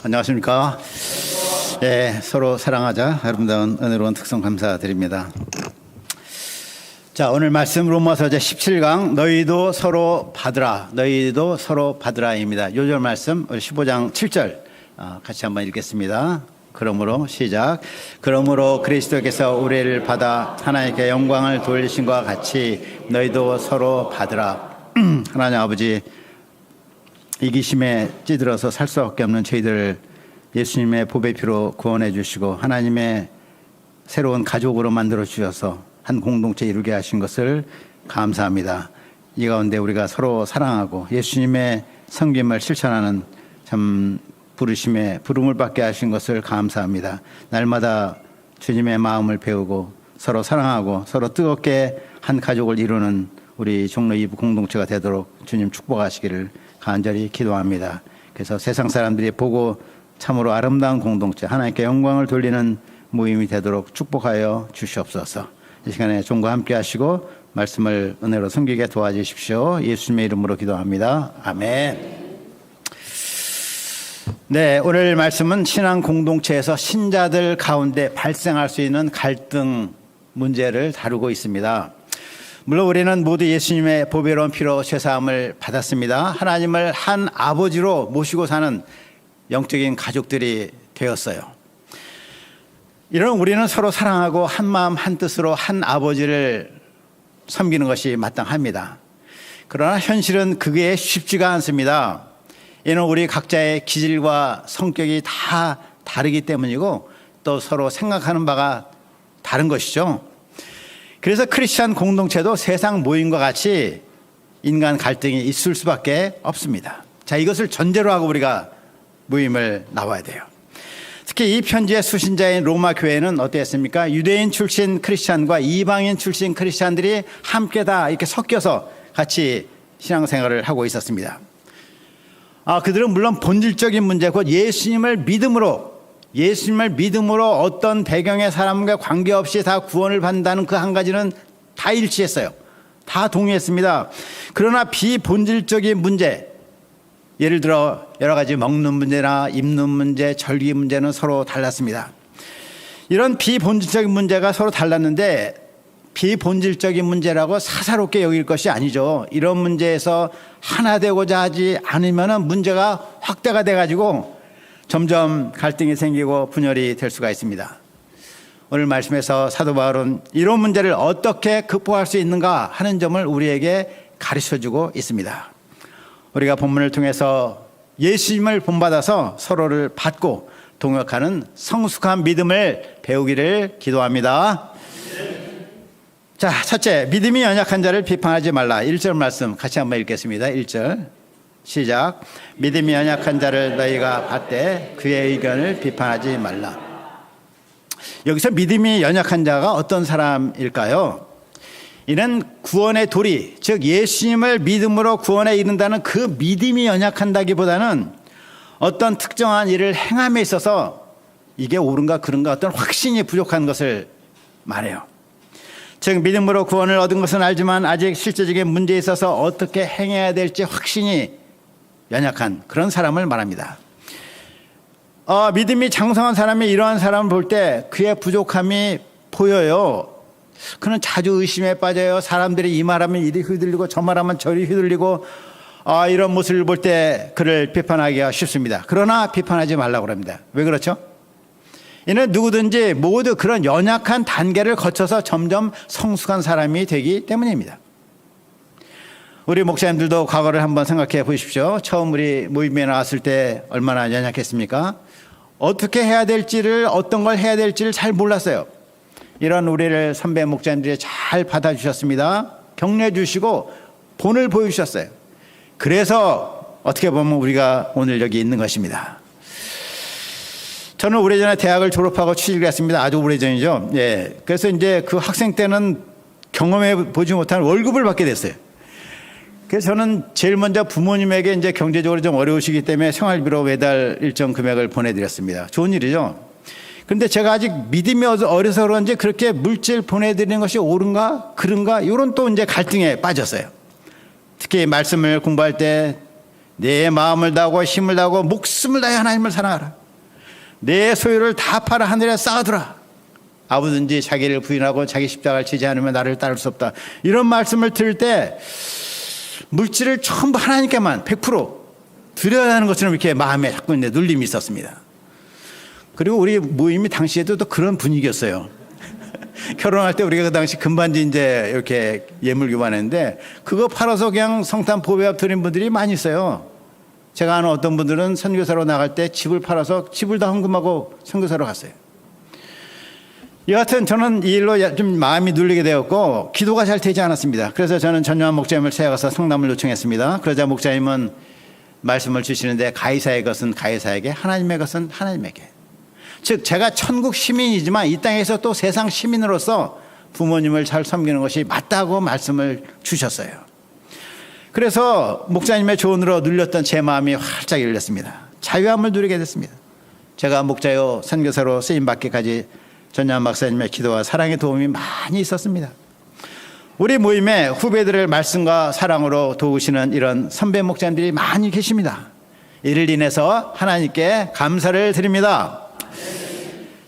안녕하십니까. 서로 사랑하자. 아름다운 은혜로운 특성 감사드립니다. 자, 오늘 말씀 로마서 제 17강 너희도 서로 받으라. 너희도 서로 받으라입니다. 요절 말씀 15장 7절 같이 한번 읽겠습니다. 그러므로 시작. 그러므로 그리스도께서 우리를 받아 하나님께 영광을 돌리신 것과 같이 너희도 서로 받으라. 하나님 아버지, 이기심에 찌들어서 살 수밖에 없는 저희들을 예수님의 보배 피로 구원해 주시고 하나님의 새로운 가족으로 만들어 주셔서 한 공동체 이루게 하신 것을 감사합니다. 이 가운데 우리가 서로 사랑하고 예수님의 섬김을 실천하는 참 부름을 받게 하신 것을 감사합니다. 날마다 주님의 마음을 배우고 서로 사랑하고 서로 뜨겁게 한 가족을 이루는 우리 종로 2부 공동체가 되도록 주님 축복하시기를 간절히 기도합니다. 그래서 세상 사람들이 보고 참으로 아름다운 공동체, 하나님께 영광을 돌리는 모임이 되도록 축복하여 주시옵소서. 이 시간에 종과 함께 하시고 말씀을 은혜로 섬기게 도와주십시오. 예수님의 이름으로 기도합니다. 아멘. 네, 오늘 말씀은 신앙 공동체에서 신자들 가운데 발생할 수 있는 갈등 문제를 다루고 있습니다. 물론 우리는 모두 예수님의 보배로운 피로 죄사함을 받았습니다. 하나님을 한 아버지로 모시고 사는 영적인 가족들이 되었어요. 이런 우리는 서로 사랑하고 한 마음 한 뜻으로 한 아버지를 섬기는 것이 마땅합니다. 그러나 현실은 그게 쉽지가 않습니다. 이는 우리 각자의 기질과 성격이 다 다르기 때문이고 또 서로 생각하는 바가 다른 것이죠. 그래서 크리스찬 공동체도 세상 모임과 같이 인간 갈등이 있을 수밖에 없습니다. 자, 이것을 전제로 하고 우리가 모임을 나와야 돼요. 특히 이 편지의 수신자인 로마 교회는 어땠습니까? 유대인 출신 크리스찬과 이방인 출신 크리스찬들이 함께 다 이렇게 섞여서 같이 신앙생활을 하고 있었습니다. 그들은 물론 본질적인 문제, 곧 예수님을 믿음으로 어떤 배경의 사람과 관계없이 다 구원을 받는다는 그 한 가지는 다 일치했어요. 다 동의했습니다. 그러나 비본질적인 문제, 예를 들어 여러 가지 먹는 문제나 입는 문제, 절기 문제는 서로 달랐습니다. 이런 비본질적인 문제가 서로 달랐는데 비본질적인 문제라고 사사롭게 여길 것이 아니죠. 이런 문제에서 하나 되고자 하지 않으면 문제가 확대가 돼가지고 점점 갈등이 생기고 분열이 될 수가 있습니다. 오늘 말씀에서 사도 바울은 이런 문제를 어떻게 극복할 수 있는가 하는 점을 우리에게 가르쳐주고 있습니다. 우리가 본문을 통해서 예수님을 본받아서 서로를 받고 동역하는 성숙한 믿음을 배우기를 기도합니다. 자, 첫째, 믿음이 연약한 자를 비판하지 말라. 1절 말씀 같이 한번 읽겠습니다. 1절 시작. 믿음이 연약한 자를 너희가 받되 그의 의견을 비판하지 말라. 여기서 믿음이 연약한 자가 어떤 사람일까요? 이는 구원의 도리, 즉 예수님을 믿음으로 구원에 이른다는 그 믿음이 연약한다기보다는 어떤 특정한 일을 행함에 있어서 이게 옳은가 그른가 어떤 확신이 부족한 것을 말해요. 즉 믿음으로 구원을 얻은 것은 알지만 아직 실제적인 문제에 있어서 어떻게 행해야 될지 확신이 연약한 그런 사람을 말합니다. 믿음이 장성한 사람이 이러한 사람을 볼 때 그의 부족함이 보여요. 그는 자주 의심에 빠져요. 사람들이 이 말하면 이리 휘둘리고 저 말하면 저리 휘둘리고 이런 모습을 볼 때 그를 비판하기가 쉽습니다. 그러나 비판하지 말라고 합니다. 왜 그렇죠? 이는 누구든지 모두 그런 연약한 단계를 거쳐서 점점 성숙한 사람이 되기 때문입니다. 우리 목사님들도 과거를 한번 생각해 보십시오. 처음 우리 모임에 나왔을 때 얼마나 연약했습니까? 어떻게 해야 될지를, 어떤 걸 해야 될지를 잘 몰랐어요. 이런 우리를 선배 목사님들이 잘 받아주셨습니다. 격려해 주시고 본을 보여주셨어요. 그래서 어떻게 보면 우리가 오늘 여기 있는 것입니다. 저는 오래전에 대학을 졸업하고 취직을 했습니다. 아주 오래전이죠. 그래서 이제 그 학생 때는 경험해 보지 못한 월급을 받게 됐어요. 그래서 저는 제일 먼저 부모님에게 이제 경제적으로 좀 어려우시기 때문에 생활비로 매달 일정 금액을 보내드렸습니다. 좋은 일이죠. 그런데 제가 아직 믿음이 어려서 그런지 그렇게 물질 보내드리는 것이 옳은가 그른가 이런 또 이제 갈등에 빠졌어요. 특히 말씀을 공부할 때 내 마음을 다하고 힘을 다하고 목숨을 다해 하나님을 사랑하라. 내 소유를 다 팔아 하늘에 쌓아두라. 아무든지 자기를 부인하고 자기 십자가를 지지 않으면 나를 따를 수 없다. 이런 말씀을 들을 때 물질을 전부 하나님께만 100% 드려야 하는 것처럼 이렇게 마음에 자꾸 이제 눌림이 있었습니다. 그리고 우리 모임이 당시에도 또 그런 분위기였어요. 결혼할 때 우리가 그 당시 금반지 이제 이렇게 예물 교환했는데 그거 팔아서 그냥 성탄 보배합 드린 분들이 많이 있어요. 제가 아는 어떤 분들은 선교사로 나갈 때 집을 팔아서 집을 다 헌금하고 선교사로 갔어요. 여하튼 저는 이 일로 좀 마음이 눌리게 되었고 기도가 잘 되지 않았습니다. 그래서 저는 전요한 목자님을 찾아가서 상담을 요청했습니다. 그러자 목자님은 말씀을 주시는데 가이사의 것은 가이사에게, 하나님의 것은 하나님에게. 즉 제가 천국 시민이지만 이 땅에서 또 세상 시민으로서 부모님을 잘 섬기는 것이 맞다고 말씀을 주셨어요. 그래서 목자님의 조언으로 눌렸던 제 마음이 활짝 열렸습니다. 자유함을 누리게 됐습니다. 제가 목자요 선교사로 쓰임받기까지 전요한 박사님의 기도와 사랑의 도움이 많이 있었습니다. 우리 모임에 후배들을 말씀과 사랑으로 도우시는 이런 선배 목자님들이 많이 계십니다. 이를 인해서 하나님께 감사를 드립니다.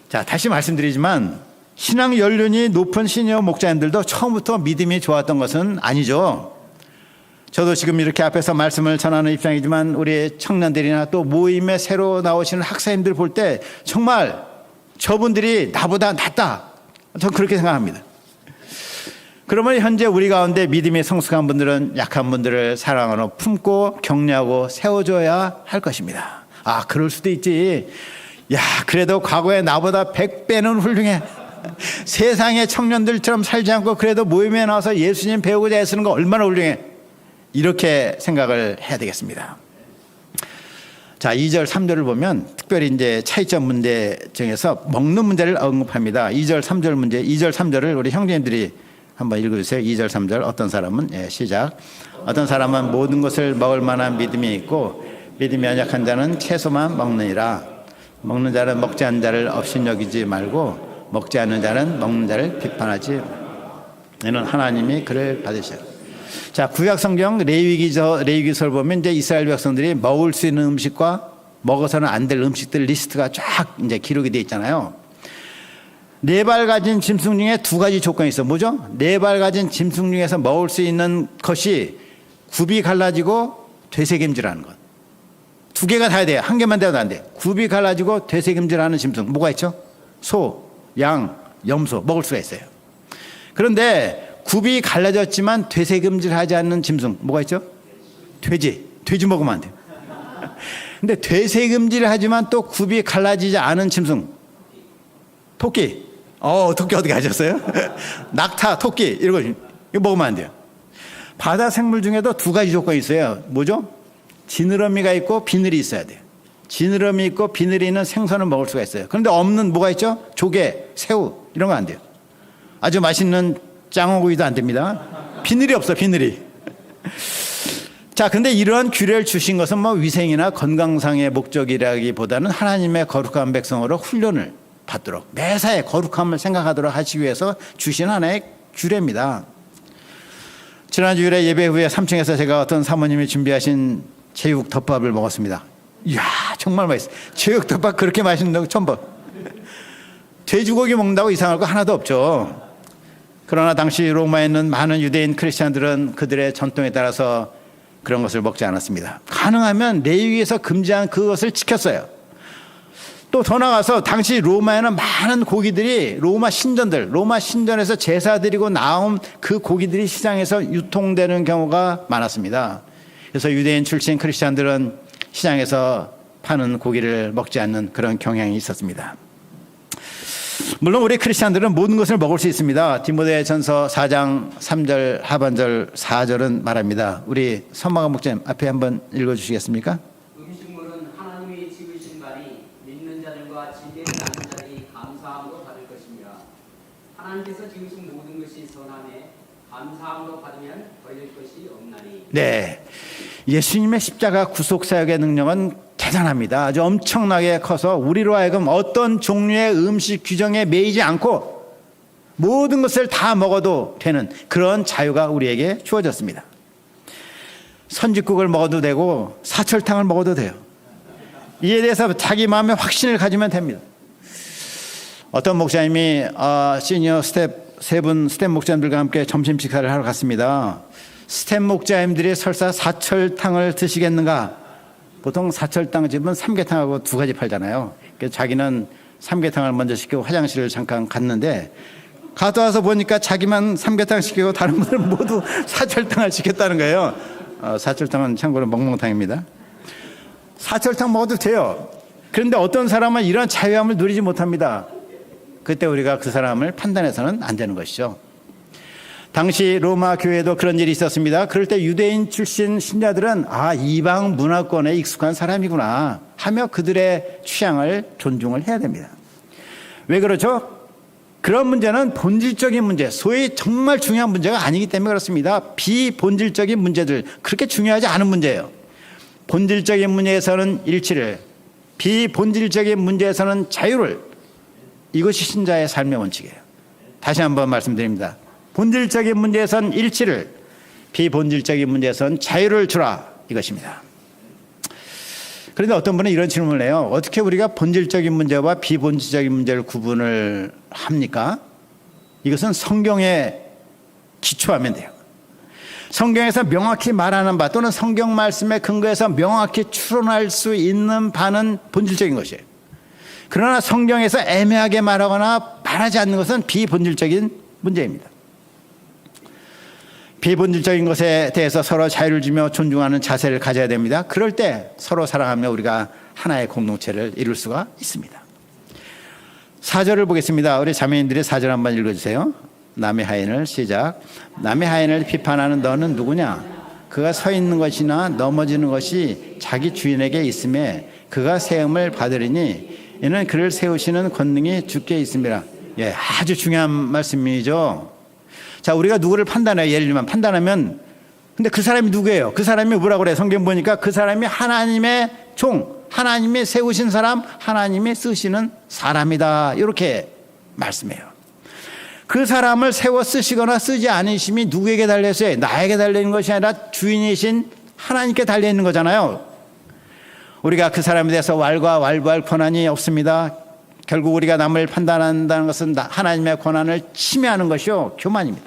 자, 다시 말씀드리지만 신앙 연륜이 높은 시니어 목자님들도 처음부터 믿음이 좋았던 것은 아니죠. 저도 지금 이렇게 앞에서 말씀을 전하는 입장이지만 우리 청년들이나 또 모임에 새로 나오시는 학사님들 볼 때 정말 저분들이 나보다 낫다. 저는 그렇게 생각합니다. 그러면 현재 우리 가운데 믿음이 성숙한 분들은 약한 분들을 사랑으로 품고 격려하고 세워줘야 할 것입니다. 아, 그럴 수도 있지. 야, 그래도 과거에 나보다 100배는 훌륭해. 세상의 청년들처럼 살지 않고 그래도 모임에 나와서 예수님 배우고자 애쓰는 거 얼마나 훌륭해. 이렇게 생각을 해야 되겠습니다. 자, 2절, 3절을 보면 특별히 이제 차이점 문제 중에서 먹는 문제를 언급합니다. 2절, 3절 문제, 2절, 3절을 우리 형제님들이 한번 읽어주세요. 2절, 3절. 어떤 사람은, 시작. 어떤 사람은 모든 것을 먹을 만한 믿음이 있고 믿음이 연약한 자는 채소만 먹느니라. 먹는 자는 먹지 않는 자를 업신여기지 말고 먹지 않는 자는 먹는 자를 비판하지. 이는 하나님이 그를 받으시라. 자, 구약 성경 레위기서를 보면 이제 이스라엘 백성들이 먹을 수 있는 음식과 먹어서는 안 될 음식들 리스트가 쫙 이제 기록이 되어 있잖아요. 4발 가진 짐승 중에 2가지 조건이 있어. 뭐죠? 4발 가진 짐승 중에서 먹을 수 있는 것이 굽이 갈라지고 되새김질하는 것. 2개가 다 돼요. 1개만 돼도 안 돼. 굽이 갈라지고 되새김질하는 짐승 뭐가 있죠? 소, 양, 염소 먹을 수가 있어요. 그런데 굽이 갈라졌지만 되새김질하지 않는 짐승 뭐가 있죠? 돼지 먹으면 안 돼요. 근데 되새김질하지만 또 굽이 갈라지지 않은 짐승 토끼. 토끼 어디 가셨어요? 낙타, 토끼 이런 거 이거 먹으면 안 돼요. 바다 생물 중에도 2가지 조건이 있어요. 뭐죠? 지느러미가 있고 비늘이 있어야 돼요. 지느러미 있고 비늘이 있는 생선을 먹을 수가 있어요. 그런데 없는 뭐가 있죠? 조개, 새우 이런 거 안 돼요. 아주 맛있는 장어구이도 안 됩니다. 비늘이 없어, 비늘이. 자, 근데 이러한 규례를 주신 것은 뭐 위생이나 건강상의 목적이라기보다는 하나님의 거룩한 백성으로 훈련을 받도록 매사에 거룩함을 생각하도록 하시기 위해서 주신 하나의 규례입니다. 지난 주일에 예배 후에 3층에서 제가 어떤 사모님이 준비하신 제육 덮밥을 먹었습니다. 이야, 정말 맛있어요. 제육 덮밥 그렇게 맛있는 거 처음 봐. 돼지고기 먹는다고 이상할 거 하나도 없죠. 그러나 당시 로마에 있는 많은 유대인 크리스찬들은 그들의 전통에 따라서 그런 것을 먹지 않았습니다. 가능하면 레위기에서 금지한 그것을 지켰어요. 또 더 나가서 당시 로마에는 많은 고기들이 로마 신전에서 제사 드리고 나온 그 고기들이 시장에서 유통되는 경우가 많았습니다. 그래서 유대인 출신 크리스찬들은 시장에서 파는 고기를 먹지 않는 그런 경향이 있었습니다. 물론 우리 크리스찬들은 모든 것을 먹을 수 있습니다. 디모데전서 4장 3절 하반절 4절은 말합니다. 우리 선마가 목사님 앞에 한번 읽어주시겠습니까? 음식물은 하나님이 지으신 바니 믿는 자들과 지혜를 아는 자들이 감사함으로 받을 것입니다. 하나님께서 지으신 모든 것이 선하네 감사함으로 받으면 버릴 것이 없나니. 네, 예수님의 십자가 구속사역의 능력은 대단합니다. 아주 엄청나게 커서 우리로 하여금 어떤 종류의 음식 규정에 매이지 않고 모든 것을 다 먹어도 되는 그런 자유가 우리에게 주어졌습니다. 선짓국을 먹어도 되고 사철탕을 먹어도 돼요. 이에 대해서 자기 마음에 확신을 가지면 됩니다. 어떤 목사님이 시니어 세 분 스텝 목사님들과 함께 점심 식사를 하러 갔습니다. 스텝 목사님들이 설사 사철탕을 드시겠는가? 보통 사철탕 집은 삼계탕하고 두 가지 팔잖아요. 그래서 자기는 삼계탕을 먼저 시키고 화장실을 잠깐 갔는데 갔다 와서 보니까 자기만 삼계탕 시키고 다른 분들은 모두 사철탕을 시켰다는 거예요. 사철탕은 참고로 멍멍탕입니다. 사철탕 먹어도 돼요. 그런데 어떤 사람은 이런 자유함을 누리지 못합니다. 그때 우리가 그 사람을 판단해서는 안 되는 것이죠. 당시 로마 교회에도 그런 일이 있었습니다. 그럴 때 유대인 출신 신자들은 이방 문화권에 익숙한 사람이구나 하며 그들의 취향을 존중을 해야 됩니다. 왜 그렇죠? 그런 문제는 본질적인 문제, 소위 정말 중요한 문제가 아니기 때문에 그렇습니다. 비본질적인 문제들, 그렇게 중요하지 않은 문제예요. 본질적인 문제에서는 일치를, 비본질적인 문제에서는 자유를, 이것이 신자의 삶의 원칙이에요. 다시 한번 말씀드립니다. 본질적인 문제에서는 일치를, 비본질적인 문제에서는 자유를 주라, 이것입니다. 그런데 어떤 분은 이런 질문을 해요. 어떻게 우리가 본질적인 문제와 비본질적인 문제를 구분을 합니까? 이것은 성경에 기초하면 돼요. 성경에서 명확히 말하는 바 또는 성경 말씀에 근거해서 명확히 추론할 수 있는 바는 본질적인 것이에요. 그러나 성경에서 애매하게 말하거나 말하지 않는 것은 비본질적인 문제입니다. 비본질적인 것에 대해서 서로 자유를 주며 존중하는 자세를 가져야 됩니다. 그럴 때 서로 사랑하며 우리가 하나의 공동체를 이룰 수가 있습니다. 4절을 보겠습니다. 우리 자매인들이 4절 한번 읽어주세요. 남의 하인을 시작. 남의 하인을 비판하는 너는 누구냐? 그가 서 있는 것이나 넘어지는 것이 자기 주인에게 있음에 그가 세움을 받으리니 이는 그를 세우시는 권능이 주께 있습니다. 아주 중요한 말씀이죠. 자, 우리가 누구를 판단해요. 예를 들면 판단하면, 근데 그 사람이 누구예요? 그 사람이 뭐라고 그래요? 성경 보니까 그 사람이 하나님의 종, 하나님이 세우신 사람, 하나님이 쓰시는 사람이다, 이렇게 말씀해요. 그 사람을 세워 쓰시거나 쓰지 않으심이 누구에게 달려있어요? 나에게 달려있는 것이 아니라 주인이신 하나님께 달려있는 거잖아요. 우리가 그 사람에 대해서 왈가왈부할 권한이 없습니다. 결국 우리가 남을 판단한다는 것은 하나님의 권한을 침해하는 것이요, 교만입니다.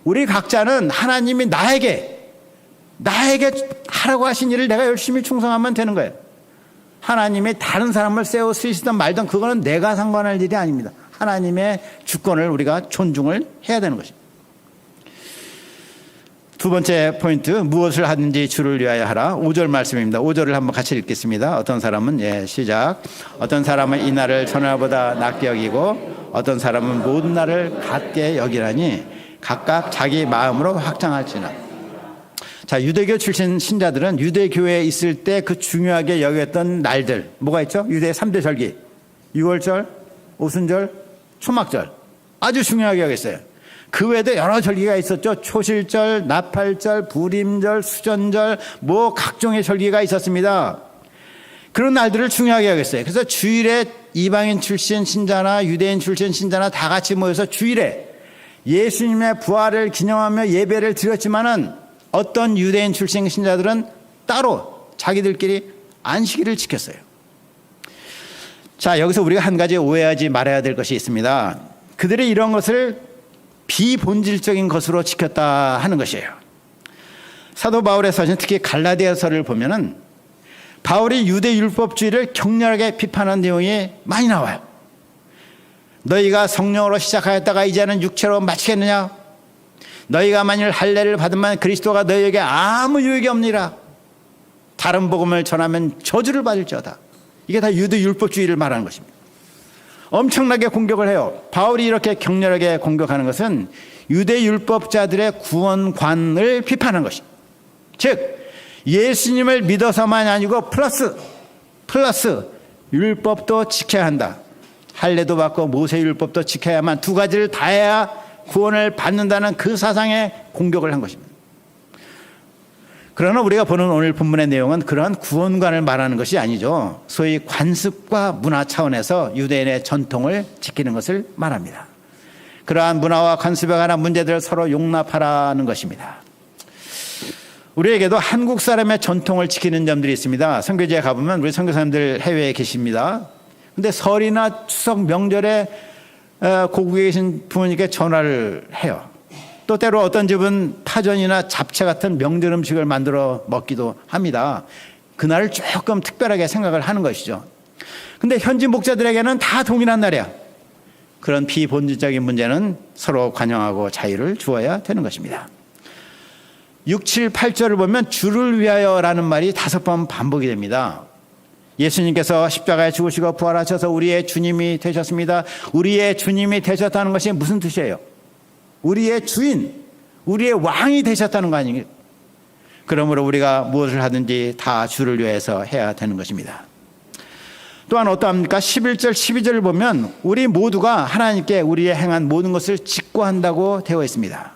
우리 각자는 하나님이 나에게 하라고 하신 일을 내가 열심히 충성하면 되는 거예요. 하나님이 다른 사람을 세워 쓰시든 말든 그거는 내가 상관할 일이 아닙니다. 하나님의 주권을 우리가 존중을 해야 되는 것입니다. 두 번째 포인트, 무엇을 하든지 주를 위하여 하라. 5절 말씀입니다. 5절을 한번 같이 읽겠습니다. 어떤 사람은 시작. 어떤 사람은 이 날을 전날보다 낮게 여기고 어떤 사람은 모든 날을 같게 여기라니 각각 자기 마음으로 확장할지나. 자, 유대교 출신 신자들은 유대교회에 있을 때 그 중요하게 여겼던 날들 뭐가 있죠? 유대 3대 절기, 유월절, 오순절, 초막절, 아주 중요하게 여겼어요. 그 외에도 여러 절기가 있었죠. 초실절, 나팔절, 부림절, 수전절, 각종의 절기가 있었습니다. 그런 날들을 중요하게 여겼어요. 그래서 주일에 이방인 출신 신자나 유대인 출신 신자나 다 같이 모여서 주일에 예수님의 부활을 기념하며 예배를 드렸지만은 어떤 유대인 출신 신자들은 따로 자기들끼리 안식일을 지켰어요. 자, 여기서 우리가 한 가지 오해하지 말아야 될 것이 있습니다. 그들이 이런 것을 비본질적인 것으로 지켰다 하는 것이에요. 사도 바울의 서신, 특히 갈라디아서를 보면은 바울이 유대 율법주의를 격렬하게 비판한 내용이 많이 나와요. 너희가 성령으로 시작하였다가 이제는 육체로 마치겠느냐? 너희가 만일 할례를 받으면 그리스도가 너희에게 아무 유익이 없느니라. 다른 복음을 전하면 저주를 받을지어다. 이게 다 유대 율법주의를 말하는 것입니다. 엄청나게 공격을 해요. 바울이 이렇게 격렬하게 공격하는 것은 유대 율법자들의 구원관을 비판하는 것입니다. 즉 예수님을 믿어서만이 아니고 플러스 율법도 지켜야 한다. 할례도 받고 모세 율법도 지켜야만 두 가지를 다 해야 구원을 받는다는 그 사상에 공격을 한 것입니다. 그러나 우리가 보는 오늘 본문의 내용은 그러한 구원관을 말하는 것이 아니죠. 소위 관습과 문화 차원에서 유대인의 전통을 지키는 것을 말합니다. 그러한 문화와 관습에 관한 문제들을 서로 용납하라는 것입니다. 우리에게도 한국 사람의 전통을 지키는 점들이 있습니다. 선교지에 가보면 우리 선교사님들 해외에 계십니다. 근데 설이나 추석 명절에 고국에 계신 부모님께 전화를 해요. 또 때로 어떤 집은 파전이나 잡채 같은 명절 음식을 만들어 먹기도 합니다. 그날을 조금 특별하게 생각을 하는 것이죠. 근데 현지 목자들에게는 다 동일한 날이야. 그런 비본질적인 문제는 서로 관용하고 자유를 주어야 되는 것입니다. 6, 7, 8절을 보면 주를 위하여라는 말이 5번 반복이 됩니다. 예수님께서 십자가에 죽으시고 부활하셔서 우리의 주님이 되셨습니다. 우리의 주님이 되셨다는 것이 무슨 뜻이에요? 우리의 주인, 우리의 왕이 되셨다는 거 아니에요? 그러므로 우리가 무엇을 하든지 다 주를 위해서 해야 되는 것입니다. 또한 어떠합니까? 11절, 12절을 보면 우리 모두가 하나님께 우리의 행한 모든 것을 직고한다고 되어 있습니다.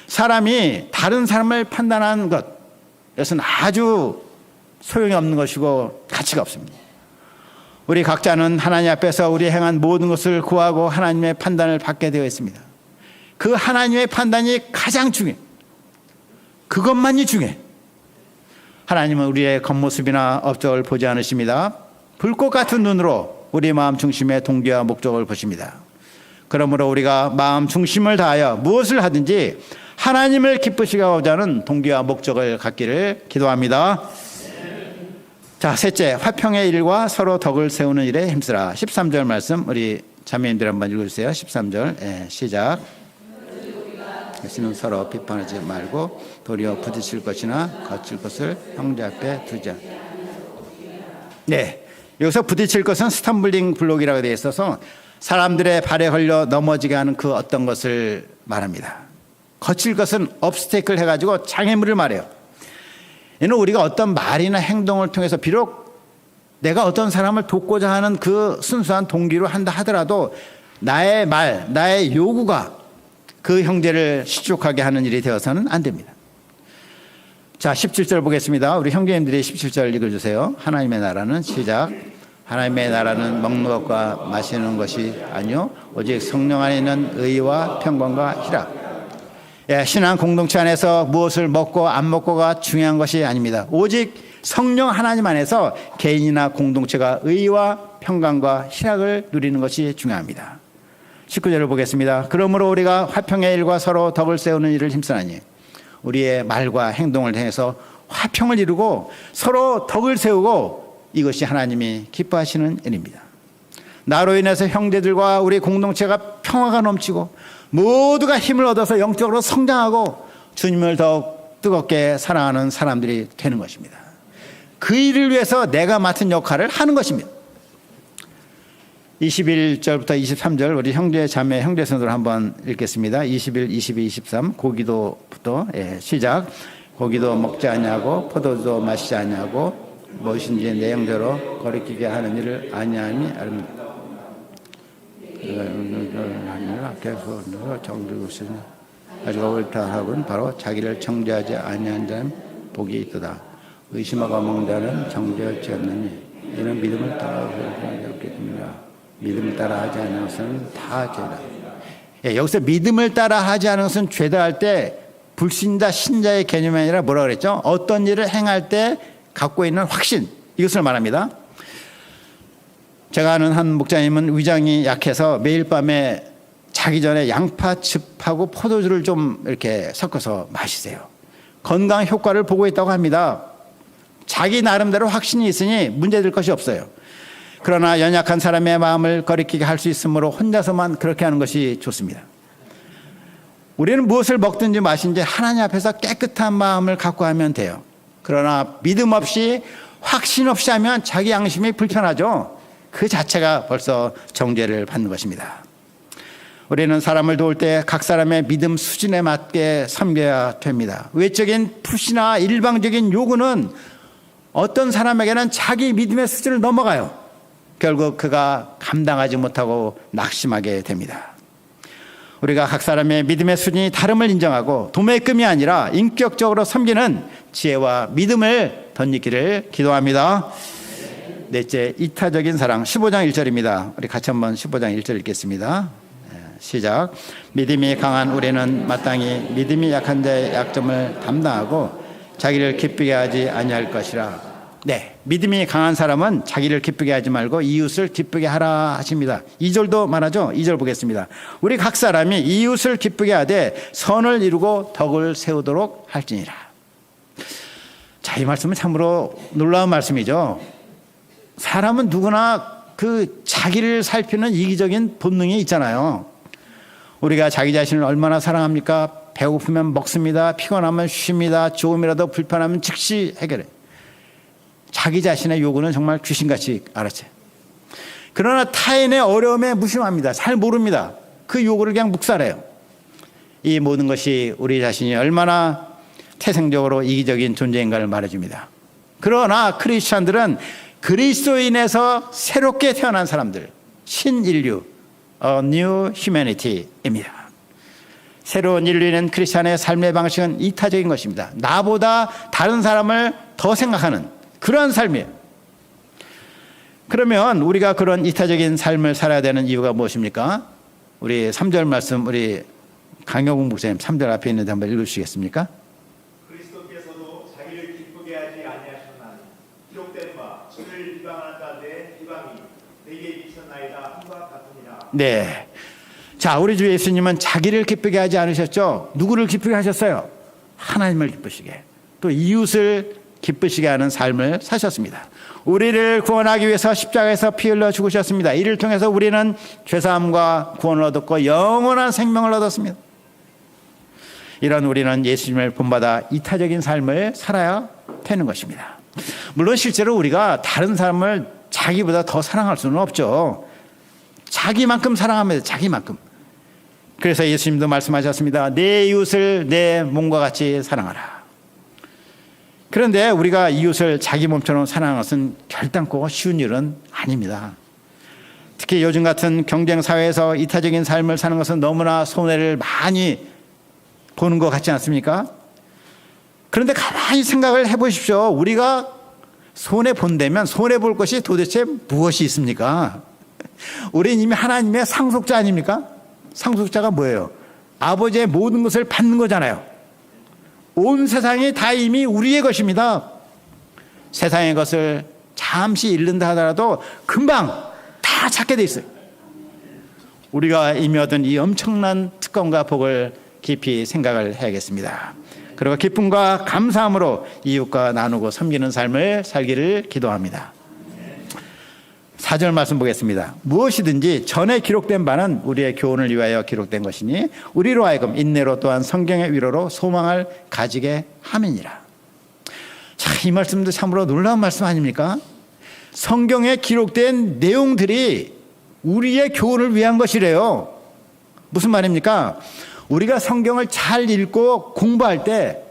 사람이 다른 사람을 판단하는 것, 이것은 아주 소용이 없는 것이고 가치가 없습니다. 우리 각자는 하나님 앞에서 우리 행한 모든 것을 구하고 하나님의 판단을 받게 되어 있습니다. 그 하나님의 판단이 가장 중요해요. 그것만이 중요해요. 하나님은 우리의 겉모습이나 업적을 보지 않으십니다. 불꽃 같은 눈으로 우리 마음 중심의 동기와 목적을 보십니다. 그러므로 우리가 마음 중심을 다하여 무엇을 하든지 하나님을 기쁘시게 하는 동기와 목적을 갖기를 기도합니다. 자, 셋째, 화평의 일과 서로 덕을 세우는 일에 힘쓰라. 13절 말씀 우리 자매님들 한번 읽어주세요. 13절 시작. 다시는 서로 비판하지 말고 도리어 부딪힐 것이나 거칠 것을 형제 앞에 두자. 네, 여기서 부딪힐 것은 스탬블링 블록이라고 되어 있어서 사람들의 발에 걸려 넘어지게 하는 그 어떤 것을 말합니다. 거칠 것은 obstacle 해가지고 장애물을 말해요. 이는 우리가 어떤 말이나 행동을 통해서 비록 내가 어떤 사람을 돕고자 하는 그 순수한 동기로 한다 하더라도 나의 말, 나의 요구가 그 형제를 실족하게 하는 일이 되어서는 안 됩니다. 자, 17절 보겠습니다. 우리 형제님들이 17절 읽어주세요. 하나님의 나라는 시작. 하나님의 나라는 먹는 것과 마시는 것이 아니요 오직 성령 안에 있는 의와 평강과 희락. 예, 신앙 공동체 안에서 무엇을 먹고 안 먹고가 중요한 것이 아닙니다. 오직 성령 하나님 안에서 개인이나 공동체가 의와 평강과 희락을 누리는 것이 중요합니다. 19절을 보겠습니다. 그러므로 우리가 화평의 일과 서로 덕을 세우는 일을 힘쓰나니 우리의 말과 행동을 통해서 화평을 이루고 서로 덕을 세우고 이것이 하나님이 기뻐하시는 일입니다. 나로 인해서 형제들과 우리 공동체가 평화가 넘치고 모두가 힘을 얻어서 영적으로 성장하고 주님을 더욱 뜨겁게 사랑하는 사람들이 되는 것입니다. 그 일을 위해서 내가 맡은 역할을 하는 것입니다. 21절부터 23절 우리 형제 자매 형제선으로 한번 읽겠습니다. 21, 22, 23 고기도부터 시작. 고기도 먹지 아니하고 포도주도 마시지 아니하고 무엇인지 내 형제로 거리끼게 하는 일을 아니함이 아닙니다. 계속 정들고 있으니 가지고 옳다 하고는 바로 자기를 정죄하지 아니한 자는 복이 있도다. 의심하고 먹는 자는 정죄하지 않느니 이는 믿음을 따라 믿음을 따라 하지 않는 것은 다 죄다. 예, 여기서 믿음을 따라 하지 않는 것은 죄다 할 때 불신자 신자의 개념이 아니라 뭐라 그랬죠? 어떤 일을 행할 때 갖고 있는 확신, 이것을 말합니다. 제가 아는 한 목사님은 위장이 약해서 매일 밤에 자기 전에 양파즙하고 포도주를 좀 이렇게 섞어서 마시세요. 건강 효과를 보고 있다고 합니다. 자기 나름대로 확신이 있으니 문제될 것이 없어요. 그러나 연약한 사람의 마음을 거리끼게 할 수 있으므로 혼자서만 그렇게 하는 것이 좋습니다. 우리는 무엇을 먹든지 마신지 하나님 앞에서 깨끗한 마음을 갖고 하면 돼요. 그러나 믿음 없이 확신 없이 하면 자기 양심이 불편하죠. 그 자체가 벌써 정죄를 받는 것입니다. 우리는 사람을 도울 때 각 사람의 믿음 수준에 맞게 섬겨야 됩니다. 외적인 푸시나 일방적인 요구는 어떤 사람에게는 자기 믿음의 수준을 넘어가요. 결국 그가 감당하지 못하고 낙심하게 됩니다. 우리가 각 사람의 믿음의 수준이 다름을 인정하고 도매금이 아니라 인격적으로 섬기는 지혜와 믿음을 덧입기를 기도합니다. 넷째, 이타적인 사랑. 15장 1절입니다. 우리 같이 한번 15장 1절 읽겠습니다. 시작. 믿음이 강한 우리는 마땅히 믿음이 약한 자의 약점을 담당하고 자기를 기쁘게 하지 아니할 것이라. 네, 믿음이 강한 사람은 자기를 기쁘게 하지 말고 이웃을 기쁘게 하라 하십니다. 2절도 말하죠. 2절 보겠습니다. 우리 각 사람이 이웃을 기쁘게 하되 선을 이루고 덕을 세우도록 할지니라. 자, 이 말씀은 참으로 놀라운 말씀이죠. 사람은 누구나 그 자기를 살피는 이기적인 본능이 있잖아요. 우리가 자기 자신을 얼마나 사랑합니까? 배고프면 먹습니다. 피곤하면 쉽니다. 조금이라도 불편하면 즉시 해결해. 자기 자신의 요구는 정말 귀신같이 알았지. 그러나 타인의 어려움에 무심합니다. 잘 모릅니다. 그 요구를 그냥 묵살해요. 이 모든 것이 우리 자신이 얼마나 태생적으로 이기적인 존재인가를 말해줍니다. 그러나 크리스찬들은 그리스도인에서 새롭게 태어난 사람들, 신인류, A New Humanity입니다. 새로운 인류는 크리스찬의 삶의 방식은 이타적인 것입니다. 나보다 다른 사람을 더 생각하는 그러한 삶이에요. 그러면 우리가 그런 이타적인 삶을 살아야 되는 이유가 무엇입니까? 우리 3절 말씀, 우리 강영웅 목사님 3절 앞에 있는데 한번 읽으시겠습니까? 그리스도께서도 자기를 기쁘게 하지 아니하셨나니 기록된 바 저를 비방하는 자들의 비방이 내게 미쳤나이다 함과 같으니라. 네. 자, 우리 주 예수님은 자기를 기쁘게 하지 않으셨죠? 누구를 기쁘게 하셨어요? 하나님을 기쁘시게, 또 이웃을 기쁘시게 하는 삶을 사셨습니다. 우리를 구원하기 위해서 십자가에서 피 흘려 죽으셨습니다. 이를 통해서 우리는 죄사함과 구원을 얻었고 영원한 생명을 얻었습니다. 이런 우리는 예수님을 본받아 이타적인 삶을 살아야 되는 것입니다. 물론 실제로 우리가 다른 사람을 자기보다 더 사랑할 수는 없죠. 자기만큼 사랑합니다. 자기만큼. 그래서 예수님도 말씀하셨습니다. 내 이웃을 내 몸과 같이 사랑하라. 그런데 우리가 이웃을 자기 몸처럼 사랑하는 것은 결단코 쉬운 일은 아닙니다. 특히 요즘 같은 경쟁 사회에서 이타적인 삶을 사는 것은 너무나 손해를 많이 보는 것 같지 않습니까? 그런데 가만히 생각을 해보십시오. 우리가 손해 본다면 손해 볼 것이 도대체 무엇이 있습니까? 우리는 이미 하나님의 상속자 아닙니까? 상속자가 뭐예요? 아버지의 모든 것을 받는 거잖아요. 온 세상이 다 이미 우리의 것입니다. 세상의 것을 잠시 잃는다 하더라도 금방 다 찾게 돼 있어요. 우리가 이미 얻은 이 엄청난 특권과 복을 깊이 생각을 해야겠습니다. 그리고 기쁨과 감사함으로 이웃과 나누고 섬기는 삶을 살기를 기도합니다. 4절 말씀 보겠습니다. 무엇이든지 전에 기록된 바는 우리의 교훈을 위하여 기록된 것이니 우리로 하여금 인내로 또한 성경의 위로로 소망을 가지게 함이니라. 자, 이 말씀도 참으로 놀라운 말씀 아닙니까? 성경에 기록된 내용들이 우리의 교훈을 위한 것이래요. 무슨 말입니까? 우리가 성경을 잘 읽고 공부할 때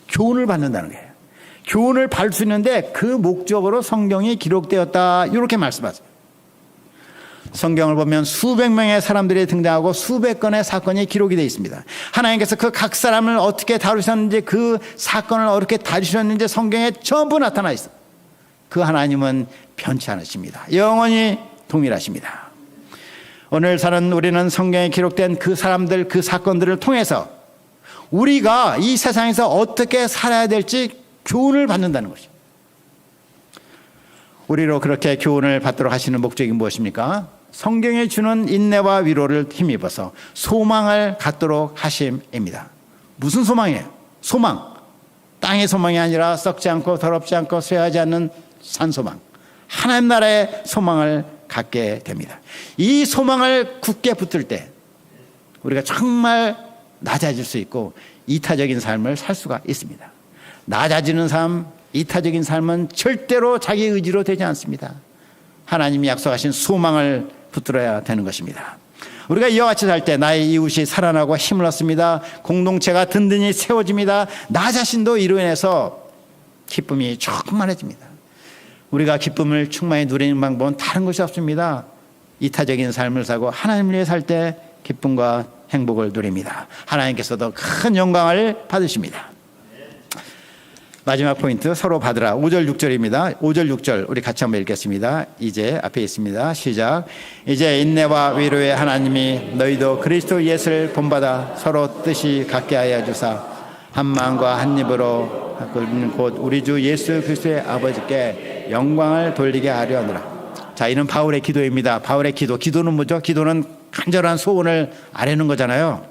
교훈을 받는다는 거예요. 교훈을 받을 수 있는데 그 목적으로 성경이 기록되었다, 이렇게 말씀하세요. 성경을 보면 수백 명의 사람들이 등장하고 수백 건의 사건이 기록이 되어 있습니다. 하나님께서 그 각 사람을 어떻게 다루셨는지, 그 사건을 어떻게 다루셨는지 성경에 전부 나타나 있어요. 그 하나님은 변치 않으십니다. 영원히 동일하십니다. 오늘 사는 우리는 성경에 기록된 그 사람들, 그 사건들을 통해서 우리가 이 세상에서 어떻게 살아야 될지 교훈을 받는다는 것이죠. 우리로 그렇게 교훈을 받도록 하시는 목적이 무엇입니까? 성경에 주는 인내와 위로를 힘입어서 소망을 갖도록 하심입니다. 무슨 소망이에요? 소망. 땅의 소망이 아니라 썩지 않고 더럽지 않고 쇠하지 않는 산소망. 하나님 나라의 소망을 갖게 됩니다. 이 소망을 굳게 붙들 때 우리가 정말 낮아질 수 있고 이타적인 삶을 살 수가 있습니다. 낮아지는 삶, 이타적인 삶은 절대로 자기 의지로 되지 않습니다. 하나님이 약속하신 소망을 붙들어야 되는 것입니다. 우리가 이와 같이 살 때 나의 이웃이 살아나고 힘을 얻습니다. 공동체가 든든히 세워집니다. 나 자신도 이로 인해서 기쁨이 충만해집니다. 우리가 기쁨을 충만히 누리는 방법은 다른 것이 없습니다. 이타적인 삶을 살고 하나님을 위해 살 때 기쁨과 행복을 누립니다. 하나님께서도 큰 영광을 받으십니다. 마지막 포인트, 서로 받으라. 5절 6절입니다. 5절 6절 우리 같이 한번 읽겠습니다. 이제 앞에 있습니다. 시작. 이제 인내와 위로의 하나님이 너희도 그리스도 예수를 본받아 서로 뜻이 같게 하여 주사 한 마음과 한 입으로 그는 곧 우리 주 예수 그리스도의 아버지께 영광을 돌리게 하려 하노라. 자, 이는 바울의 기도입니다. 바울의 기도는 뭐죠? 기도는 간절한 소원을 아뢰는 거잖아요.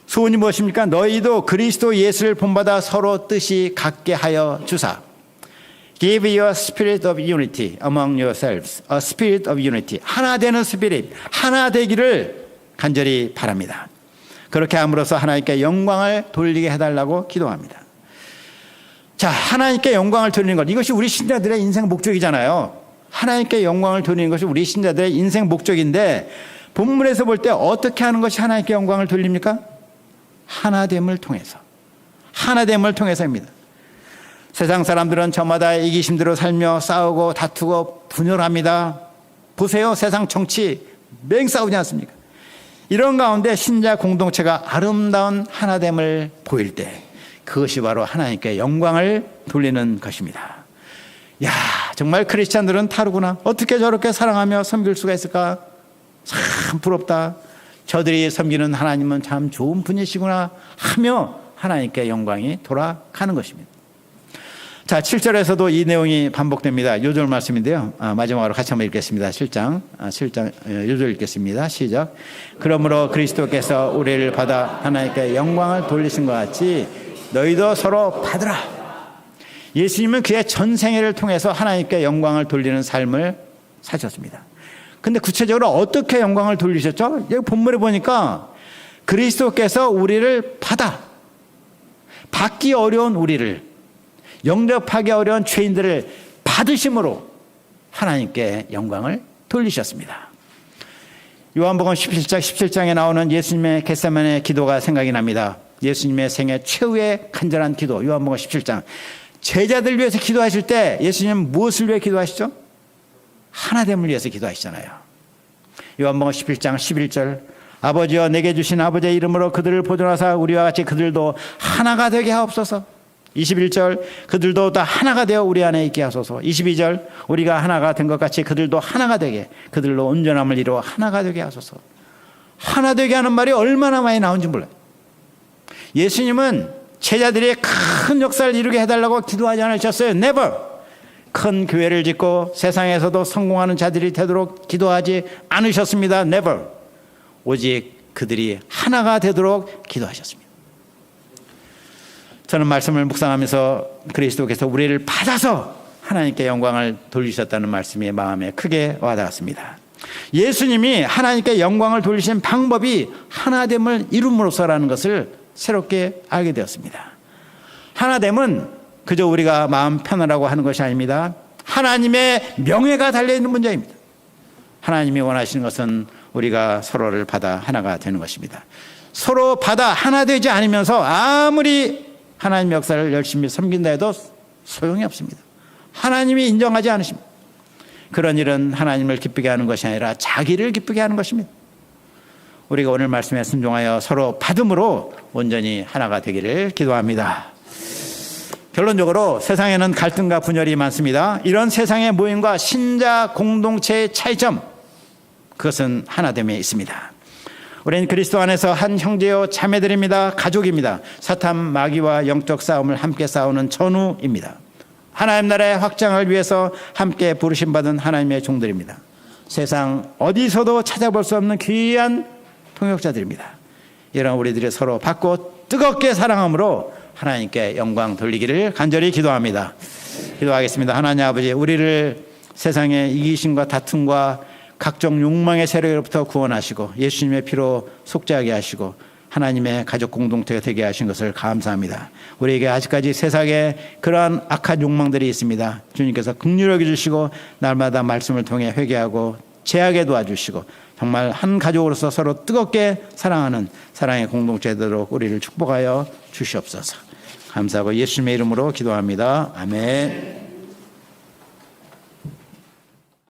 소원이 무엇입니까? 너희도 그리스도 예수를 본받아 서로 뜻이 같게 하여 주사. Give your spirit of unity among yourselves. A spirit of unity. 하나 되는 스피릿, 하나 되기를 간절히 바랍니다. 그렇게 함으로써 하나님께 영광을 돌리게 해달라고 기도합니다. 자, 하나님께 영광을 돌리는 것, 이것이 우리 신자들의 인생 목적이잖아요. 하나님께 영광을 돌리는 것이 우리 신자들의 인생 목적인데, 본문에서 볼 때 어떻게 하는 것이 하나님께 영광을 돌립니까? 하나됨을 통해서. 하나됨을 통해서입니다. 세상 사람들은 저마다 이기심대로 살며 싸우고 다투고 분열합니다. 보세요, 세상 정치 맹싸우지 않습니까? 이런 가운데 신자 공동체가 아름다운 하나됨을 보일 때, 그것이 바로 하나님께 영광을 돌리는 것입니다. 야, 정말 크리스찬들은 다르구나. 어떻게 저렇게 사랑하며 섬길 수가 있을까? 참 부럽다. 저들이 섬기는 하나님은 참 좋은 분이시구나 하며 하나님께 영광이 돌아가는 것입니다. 자, 7절에서도 이 내용이 반복됩니다. 요절 말씀인데요. 마지막으로 같이 한번 읽겠습니다. 7장 요절 읽겠습니다. 시작. 그러므로 그리스도께서 우리를 받아 하나님께 영광을 돌리신 것 같이 너희도 서로 받으라. 예수님은 그의 전생애를 통해서 하나님께 영광을 돌리는 삶을 사셨습니다. 근데 구체적으로 어떻게 영광을 돌리셨죠? 여기 본문에 보니까 그리스도께서 우리를 받기 어려운 우리를, 영접하기 어려운 죄인들을 받으심으로 하나님께 영광을 돌리셨습니다. 요한복음 17장에 나오는 예수님의 겟세마네 기도가 생각이 납니다. 예수님의 생애 최후의 간절한 기도, 요한복음 17장. 제자들 위해서 기도하실 때 예수님은 무엇을 위해 기도하시죠? 하나됨을 위해서 기도하시잖아요. 요한복음 11장 11절. 아버지여 내게 주신 아버지의 이름으로 그들을 보존하사 우리와 같이 그들도 하나가 되게 하옵소서. 21절. 그들도 다 하나가 되어 우리 안에 있게 하소서. 22절. 우리가 하나가 된 것 같이 그들도 하나가 되게, 그들로 온전함을 이루어 하나가 되게 하소서. 하나 되게 하는 말이 얼마나 많이 나온지 몰라요. 예수님은 제자들이 큰 역사를 이루게 해달라고 기도하지 않으셨어요. Never. 큰 교회를 짓고 세상에서도 성공하는 자들이 되도록 기도하지 않으셨습니다. Never. 오직 그들이 하나가 되도록 기도하셨습니다. 저는 말씀을 묵상하면서 그리스도께서 우리를 받아서 하나님께 영광을 돌리셨다는 말씀이 마음에 크게 와닿았습니다. 예수님이 하나님께 영광을 돌리신 방법이 하나됨을 이룸으로써라는 것을 새롭게 알게 되었습니다. 하나됨은 그저 우리가 마음 편하라고 하는 것이 아닙니다. 하나님의 명예가 달려있는 문제입니다. 하나님이 원하시는 것은 우리가 서로를 받아 하나가 되는 것입니다. 서로 받아 하나 되지 않으면서 아무리 하나님 역사를 열심히 섬긴다 해도 소용이 없습니다. 하나님이 인정하지 않으십니다. 그런 일은 하나님을 기쁘게 하는 것이 아니라 자기를 기쁘게 하는 것입니다. 우리가 오늘 말씀에 순종하여 서로 받음으로 온전히 하나가 되기를 기도합니다. 결론적으로 세상에는 갈등과 분열이 많습니다. 이런 세상의 모임과 신자 공동체의 차이점, 그것은 하나됨에 있습니다. 우리는 그리스도 안에서 한 형제요 자매들입니다. 가족입니다. 사탄 마귀와 영적 싸움을 함께 싸우는 전우입니다. 하나님 나라의 확장을 위해서 함께 부르심받은 하나님의 종들입니다. 세상 어디서도 찾아볼 수 없는 귀한 통역자들입니다. 이런 우리들이 서로 받고 뜨겁게 사랑함으로 하나님께 영광 돌리기를 간절히 기도합니다. 기도하겠습니다. 하나님 아버지, 우리를 세상의 이기심과 다툼과 각종 욕망의 세력으로부터 구원하시고 예수님의 피로 속죄하게 하시고 하나님의 가족 공동체가 되게 하신 것을 감사합니다. 우리에게 아직까지 세상에 그러한 악한 욕망들이 있습니다. 주님께서 긍휼히 여겨주시고 날마다 말씀을 통해 회개하고 제하게 도와주시고 정말 한 가족으로서 서로 뜨겁게 사랑하는 사랑의 공동체 되도록 우리를 축복하여 주시옵소서. 감사하고 예수님의 이름으로 기도합니다. 아멘.